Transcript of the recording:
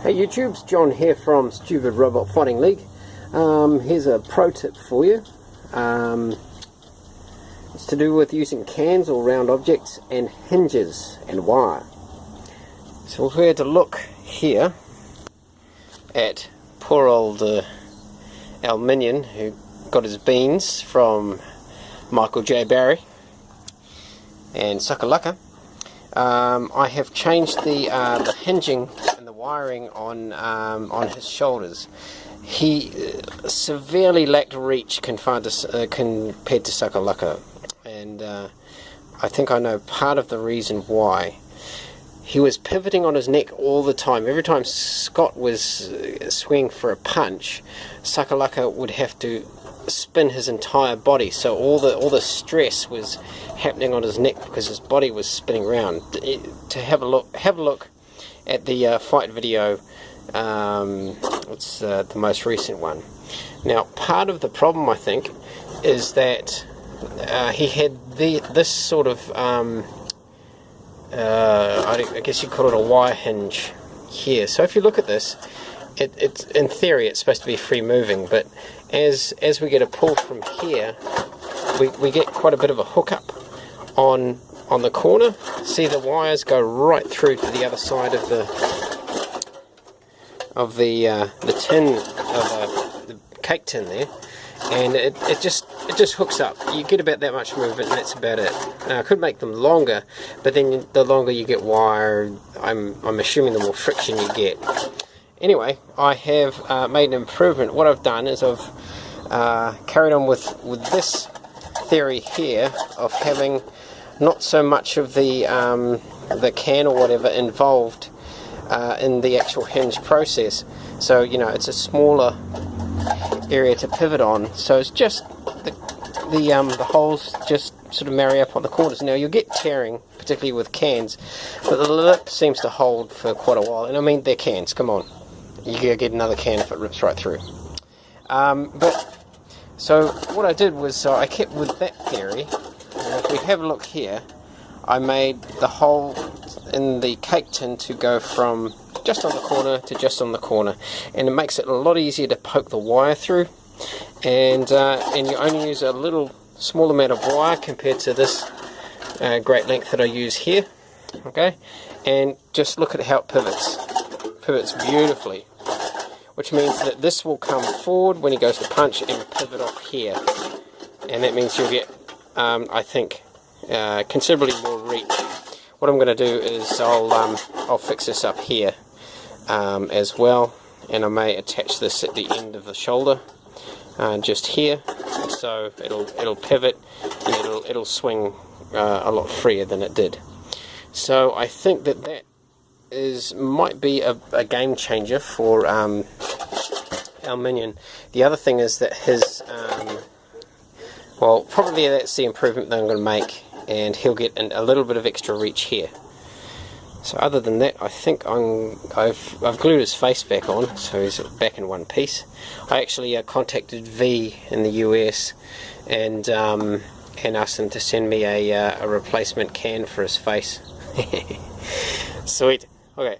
Hey YouTube, it's John here from Stupid Robot Fighting League. Here's a pro tip for you. It's to do with using cans or round objects and hinges and wire. So if we had to look here at poor old our Minion, who got his beans from Michael J. Barry and Suckalaka, I have changed the hinging and the wiring on his shoulders. He severely lacked reach compared to Suckalaka, and I think I know part of the reason why. He was pivoting on his neck all the time. Every time Scott was swinging for a punch, Suckalaka would have to spin his entire body, so all the stress was happening on his neck because his body was spinning around. To have a look at the fight video. It's the most recent one. Now, part of the problem, I think, is that he had this sort of I guess you call it a wire hinge here. So if you look at this, it's in theory it's supposed to be free moving, but as we get a pull from here, we get quite a bit of a hookup on the corner. See, the wires go right through to the other side of the tin, of the cake tin there, and it just hooks up. You get about that much movement, and that's about it. I could make them longer, but then the longer you get wire, I'm assuming the more friction you get. Anyway, I have made an improvement. What I've done is I've carried on with this theory here of having not so much of the can or whatever involved in the actual hinge process. So, you know, it's a smaller area to pivot on, so it's just the holes just sort of marry up on the corners. Now, you'll get tearing, particularly with cans, but the lip seems to hold for quite a while. And I mean, they're cans, come on, you can get another can if it rips right through. So what I did was I kept with that theory, and if we have a look here, I made the hole in the cake tin to go from just on the corner to just on the corner, and it makes it a lot easier to poke the wire through, and you only use a little small amount of wire compared to this great length that I use here. Okay, and just look at how it pivots beautifully, which means that this will come forward when he goes to punch and pivot off here, and that means you'll get I think considerably more reach. What I'm going to do is I'll fix this up here as well, and I may attach this at the end of the shoulder, just here, so it'll pivot and it'll swing a lot freer than it did. So I think that might be a game changer for our Minion. The other thing is that his well, probably that's the improvement that I'm going to make, and he'll get a little bit of extra reach here. So other than that, I think I've glued his face back on, so he's back in one piece. I actually contacted V in the US and asked them to send me a replacement can for his face. Sweet. Okay.